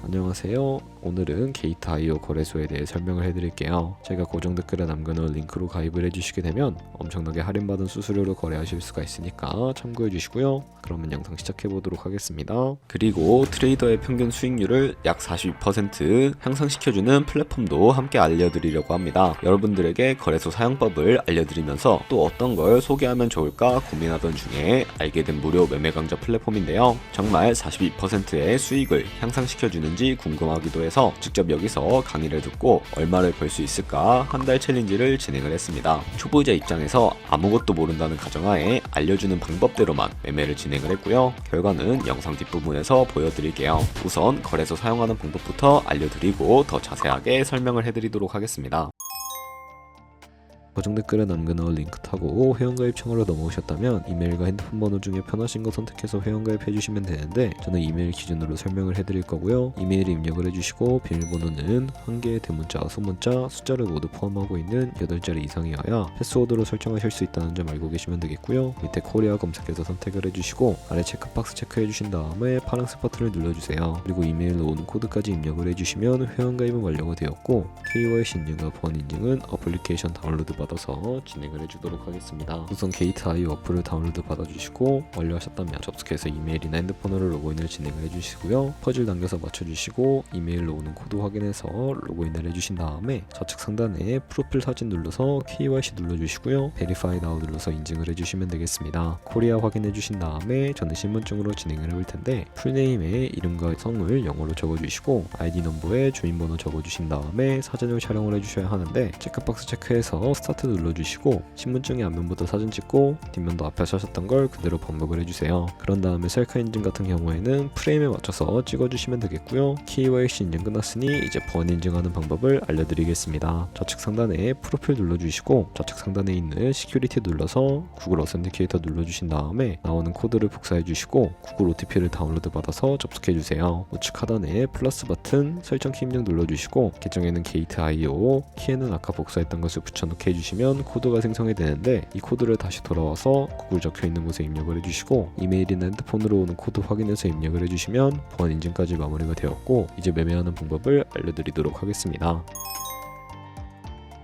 안녕하세요. 오늘은 게이트.io 거래소에 대해 설명을 해드릴게요. 제가 고정 댓글에 남겨놓은 링크로 가입을 해주시게 되면 엄청나게 할인받은 수수료로 거래하실 수가 있으니까 참고해주시고요. 그러면 영상 시작해보도록 하겠습니다. 그리고 트레이더의 평균 수익률을 약 42% 향상시켜주는 플랫폼도 함께 알려드리려고 합니다. 여러분들에게 거래소 사용법을 알려드리면서 또 어떤 걸 소개하면 좋을까 고민하던 중에 알게 된 무료 매매 강좌 플랫폼인데요. 정말 42%의 수익을 향상시켜주는지 궁금하기도 해서 직접 여기서 강의를 듣고 얼마를 벌 수 있을까 한 달 챌린지를 진행을 했습니다. 초보자 입장에서 아무것도 모른다는 가정하에 알려주는 방법대로만 매매를 진행을 했고요. 결과는 영상 뒷부분에서 보여드릴게요. 우선 거래소 사용하는 방법부터 알려드리고 더 자세하게 설명을 해드리도록 하겠습니다. 고정 댓글에 남겨놓은 링크 타고 회원가입창으로 넘어오셨다면 이메일과 핸드폰 번호 중에 편하신 거 선택해서 회원가입 해주시면 되는데 저는 이메일 기준으로 설명을 해드릴 거고요. 이메일 입력을 해주시고 비밀번호는 한 개의 대문자, 소문자, 숫자를 모두 포함하고 있는 8자리 이상이어야 패스워드로 설정하실 수 있다는 점 알고 계시면 되겠고요. 밑에 코리아 검색해서 선택을 해주시고 아래 체크박스 체크해주신 다음에 파란색 버튼을 눌러주세요. 그리고 이메일로 오는 코드까지 입력을 해주시면 회원가입은 완료가 되었고 KYC 인증과 보안 인증은 어플리케이션 다운로드 받아서 진행을 해주도록 하겠습니다. 우선 게이트.io 어플을 다운로드 받아주시고 완료하셨다면 접속해서 이메일이나 핸드폰으로 로그인을 진행을 해주시고요. 퍼즐 당겨서 맞춰주시고 이메일로 오는 코드 확인해서 로그인을 해주신 다음에 좌측 상단에 프로필 사진 눌러서 KYC 눌러주시고요. Verify Now 눌러서 인증을 해주시면 되겠습니다. 코리아 확인해주신 다음에 저는 신분증으로 진행을 해볼 텐데 풀네임에 이름과 성을 영어로 적어주시고 ID 넘버에 주민번호 적어주신 다음에 사진을 촬영을 해주셔야 하는데 체크박스 체크해서 스타트 눌러주시고 신분증의 앞면부터 사진 찍고 뒷면도 앞에 하셨던 걸 그대로 반복을 해주세요. 그런 다음에 셀카 인증 같은 경우에는 프레임에 맞춰서 찍어주시면 되겠고요. KYC 인증 끝났으니 이제 보안 인증하는 방법을 알려드리겠습니다. 좌측 상단에 프로필 눌러주시고 좌측 상단에 있는 시큐리티 눌러서 구글 어센티케이터 눌러주신 다음에 나오는 코드를 복사해주시고 구글 OTP를 다운로드 받아서 접속해주세요. 우측 하단에 플러스 버튼 설정 키 입력 눌러주시고 계정에는 게이트.io 키에는 아까 복사했던 것을 붙여넣게 해주시면 코드가 생성이 되는데 이 코드를 다시 돌아와서 구글 적혀있는 곳에 입력을 해주시고 이메일이나 핸드폰으로 오는 코드 확인해서 입력을 해주시면 보안 인증까지 마무리가 되었고 이제 매매하는 방법을 알려드리도록 하겠습니다.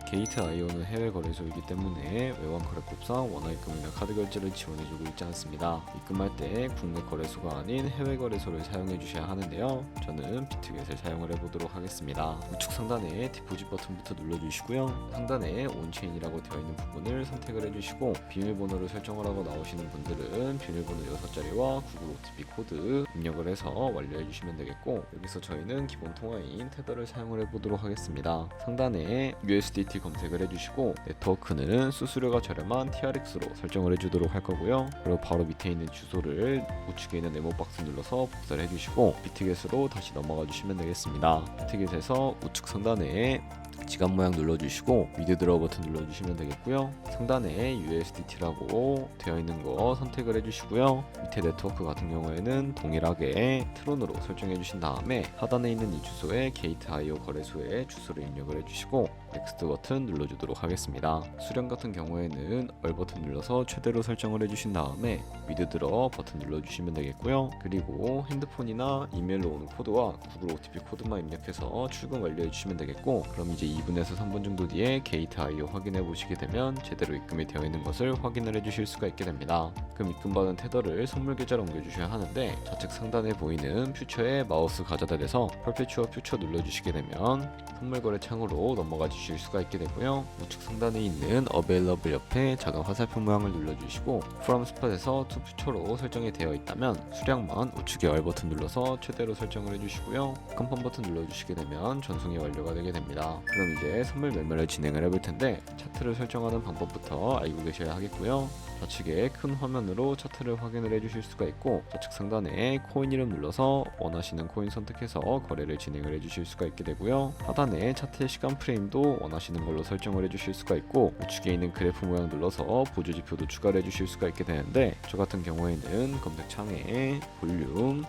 게이트.io는 해외 거래소이기 때문에 외환 거래법상 원화 입금이나 카드 결제를 지원해주고 있지 않습니다. 입금할 때 국내 거래소가 아닌 해외 거래소를 사용해 주셔야 하는데요. 저는 비트겟을 사용을 해보도록 하겠습니다. 우측 상단에 디포짓 버튼부터 눌러주시고요. 상단에 온체인이라고 되어 있는 부분을 선택을 해주시고 비밀번호를 설정하라고 나오시는 분들은 비밀번호 6자리와 구글 OTP 코드 입력을 해서 완료해 주시면 되겠고 여기서 저희는 기본 통화인 테더를 사용을 해보도록 하겠습니다. 상단에 USDT 검색을 해주시고 네트워크는 수수료가 저렴한 TRX로 설정을 해주도록 할 거고요. 그리고 바로 밑에 있는 주소를 우측에 있는 네모 박스 눌러서 복사를 해주시고 비트겟으로 다시 넘어가 주시면 되겠습니다. 비트겟에서 우측 상단에 지갑 모양 눌러주시고 위드드로우 버튼 눌러주시면 되겠고요. 상단에 USDT라고 되어 있는 거 선택을 해주시고요. 밑에 네트워크 같은 경우에는 동일하게 트론으로 설정해 주신 다음에 하단에 있는 이 주소에 게이트.io 거래소의 주소를 입력을 해주시고 넥스트 버튼 눌러주도록 하겠습니다. 수령 같은 경우에는 얼 버튼 눌러서 최대로 설정을 해주신 다음에 위드드로우 버튼 눌러주시면 되겠고요. 그리고 핸드폰이나 이메일로 오는 코드와 구글 OTP 코드만 입력해서 출금 완료해 주시면 되겠고 그럼 이제 2분에서 3분 정도 뒤에 게이트.io 확인해 보시게 되면 제대로 입금이 되어 있는 것을 확인을 해 주실 수가 있게 됩니다. 그럼 입금받은 테더를 선물 계좌로 옮겨 주셔야 하는데 좌측 상단에 보이는 퓨처에 마우스 가져다 대서 퍼페추어 퓨처 눌러 주시게 되면 선물 거래 창으로 넘어가 주실 수가 있게 되고요. 우측 상단에 있는 available 옆에 작은 화살표 모양을 눌러 주시고 from spot에서 to 퓨처로 설정이 되어 있다면 수량만 우측에 얼 버튼 눌러서 최대로 설정을 해 주시고요. 컨펌 버튼 눌러 주시게 되면 전송이 완료가 되게 됩니다. 그럼 이제 선물 매매를 진행을 해볼 텐데 차트를 설정하는 방법부터 알고 계셔야 하겠고요. 좌측에 큰 화면으로 차트를 확인을 해주실 수가 있고 좌측 상단에 코인 이름 눌러서 원하시는 코인 선택해서 거래를 진행을 해주실 수가 있게 되고요. 하단에 차트의 시간 프레임도 원하시는 걸로 설정을 해주실 수가 있고 우측에 있는 그래프 모양 눌러서 보조지표도 추가를 해주실 수가 있게 되는데 저 같은 경우에는 검색창에 볼륨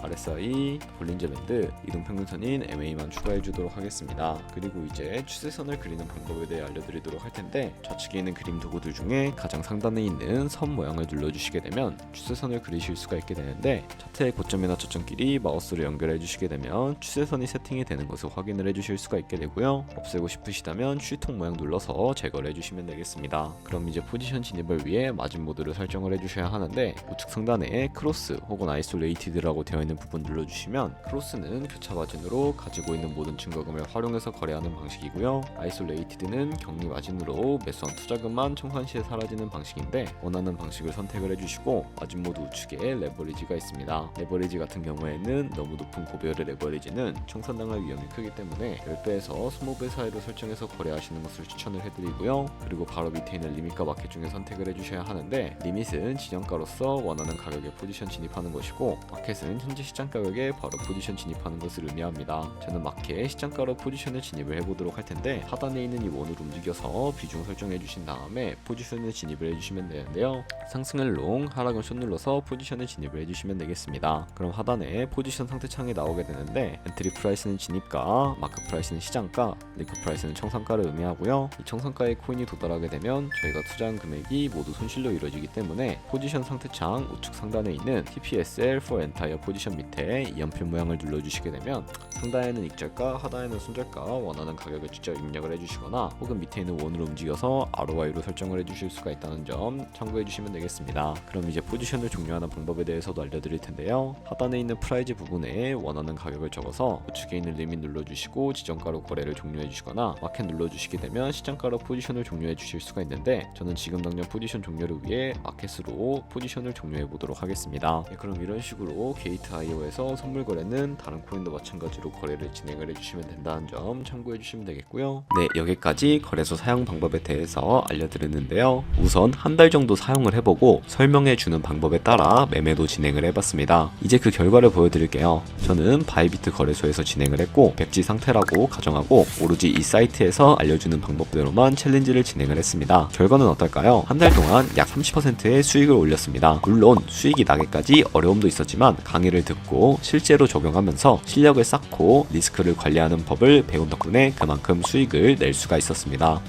RSI, 볼린저 밴드, 이동 평균선인 MA만 추가해 주도록 하겠습니다. 그리고 이제 추세선을 그리는 방법에 대해 알려드리도록 할 텐데, 좌측에 있는 그림 도구들 중에 가장 상단에 있는 선 모양을 눌러주시게 되면 추세선을 그리실 수가 있게 되는데, 차트의 고점이나 저점끼리 마우스로 연결해 주시게 되면 추세선이 세팅이 되는 것을 확인을 해 주실 수가 있게 되고요. 없애고 싶으시다면 휴지통 모양 눌러서 제거를 해주시면 되겠습니다. 그럼 이제 포지션 진입을 위해 마진 모드를 설정을 해주셔야 하는데, 우측 상단에 크로스 혹은 아이솔레이티드라고 되어 있는 부분 눌러주시면, 크로스는 교차 마진으로 가지고 있는 모든 증거금을 활용해서 거래하는 방식이고요. 아이솔레이티드는 격리 마진으로 매수한 투자금만 청산 시에 사라지는 방식인데, 원하는 방식을 선택을 해주시고, 마진 모드 우측에 레버리지가 있습니다. 레버리지 같은 경우에는 너무 높은 고배열의 레버리지는 청산당할 위험이 크기 때문에 10배에서 20배 사이로 설정해서 거래하시는 것을 추천을 해드리고요. 그리고 바로 밑에 있는 리밋과 마켓 중에 선택을 해주셔야 하는데, 리밋은 지정가로서 원하는 가격에 포지션 진입하는 것이고, 마켓은 현재 시장 가격에 바로 포지션 진입하는 것을 의미합니다. 저는 마켓 시장가로 포지션을 진입을 해보도록 할 텐데, 하단에 있는 이 원을 움직여서 비중 설정해 주신 다음에 포지션을 진입을 해주시면 되는데요. 상승을 롱, 하락은 숏 눌러서 포지션을 진입을 해주시면 되겠습니다. 그럼 하단에 포지션 상태 창이 나오게 되는데, 엔트리 프라이스는 진입가, 마크 프라이스는 시장가, 리크 프라이스는 청산가를 의미하고요. 이 청산가에 코인이 도달하게 되면 저희가 투자한 금액이 모두 손실로 이루어지기 때문에, 포지션 상태창 우측 상단에 있는 TPSL for Entire 포지션 밑에 이연필 모양을 눌러주시게 되면, 상단에는 익절가, 하단에는 손절가 원하는 가격을 직접 입력을 해주시거나, 혹은 밑에 있는 원으로 움직여서 ROI로 설정을 해주실 수가 있다는 점 참고해 주시면 되겠습니다. 그럼 이제 포지션을 종료하는 방법에 대해서도 알려드릴 텐데요. 하단에 있는 프라이즈 부분에 원하는 가격을 적어서 우측에 있는 리밋 눌러주시고 지정가로 거래를 종료해 주시거나, 마켓 눌러주시게 되면 시장가로 포지션을 종료해 주실 수가 있는데, 저는 지금 당장 포지션 종료를 위해 마켓으로 포지션을 종료해 보도록 하겠습니다. 그럼 이런 식으로 게이트.io에서 선물 거래는 다른 코인도 마찬가지로 거래를 진행을 해주시면 된다는 점 참고해 주시면 되겠고요. 네, 여기까지 거래소 사용 방법에 대해서 알려드렸는데요. 우선 한 달 정도 사용을 해보고 설명해 주는 방법에 따라 매매도 진행을 해봤습니다. 이제 그 결과를 보여드릴게요. 저는 바이비트 거래소에서 진행을 했고, 백지 상태라고 가정하고 오로지 이 사이트에서 알려주는 방법대로만 챌린지를 진행을 했습니다. 결과는 어떨까요? 한 달 동안 약 30%의 수익을 올렸습니다. 물론 수익이 나기까지 어려움도 있었지만, 강의를 듣고 실제로 적용하면서 실력을 쌓고 리스크를 관리하는 법을 배운 덕분에 그만큼 수익을 낼 수가 있었습니다.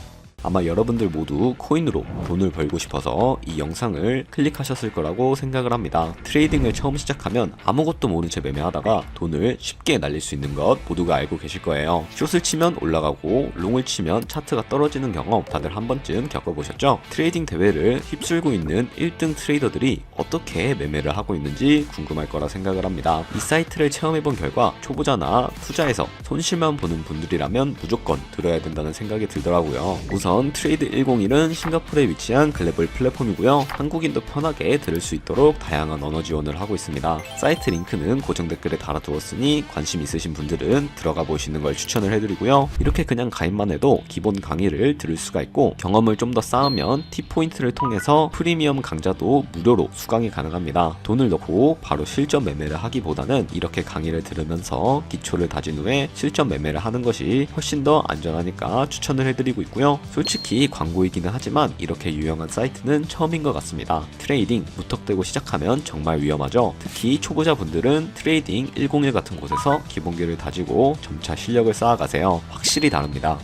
아마 여러분들 모두 코인으로 돈을 벌고 싶어서 이 영상을 클릭하셨을 거라고 생각을 합니다. 트레이딩을 처음 시작하면 아무것도 모른 채 매매하다가 돈을 쉽게 날릴 수 있는 것 모두가 알고 계실 거예요. 숏을 치면 올라가고 롱을 치면 차트가 떨어지는 경험 다들 한 번쯤 겪어보셨죠? 트레이딩 대회를 휩쓸고 있는 1등 트레이더들이 어떻게 매매를 하고 있는지 궁금할 거라 생각을 합니다. 이 사이트를 체험해본 결과 초보자나 투자해서 손실만 보는 분들이라면 무조건 들어야 된다는 생각이 들더라고요. 우선 트레이드 101은 싱가포르에 위치한 글로벌 플랫폼이고요. 한국인도 편하게 들을 수 있도록 다양한 언어 지원을 하고 있습니다. 사이트 링크는 고정 댓글에 달아두었으니 관심 있으신 분들은 들어가 보시는 걸 추천을 해드리고요. 이렇게 그냥 가입만 해도 기본 강의를 들을 수가 있고, 경험을 좀 더 쌓으면 T포인트를 통해서 프리미엄 강좌도 무료로 수강이 가능합니다. 돈을 넣고 바로 실전 매매를 하기보다는 이렇게 강의를 들으면서 기초를 다진 후에 실전 매매를 하는 것이 훨씬 더 안전하니까 추천을 해드리고 있고요. 솔직히 광고이기는 하지만 이렇게 유용한 사이트는 처음인 것 같습니다. 트레이딩 무턱대고 시작하면 정말 위험하죠. 특히 초보자분들은 트레이딩 101 같은 곳에서 기본기를 다지고 점차 실력을 쌓아가세요. 확실히 다릅니다.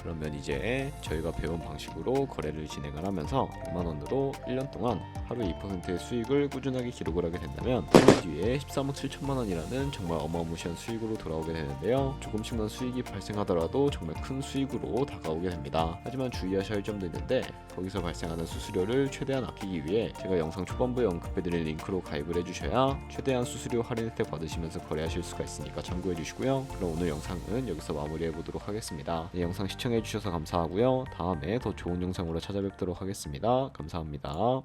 그러면 이제 저희가 배운 방식으로 거래를 진행을 하면서 100만원으로 1년 동안 하루 2%의 수익을 꾸준하게 기록을 하게 된다면 1년 뒤에 13억 7천만원이라는 정말 어마무시한 수익으로 돌아오게 되는데요. 조금씩만 수익이 발생하더라도 정말 큰 수익으로 다가오게 됩니다. 하지만 주의하셔야 할 점도 있는데, 거기서 발생하는 수수료를 최대한 아끼기 위해 제가 영상 초반부에 언급해드린 링크로 가입을 해주셔야 최대한 수수료 할인 혜택 받으시면서 거래하실 수가 있으니까 참고해주시고요. 그럼 오늘 영상은 여기서 마무리해보도록 하겠습니다. 네, 영상 시청해주셔서 감사하고요. 다음에 더 좋은 영상으로 찾아뵙도록 하겠습니다. 감사합니다.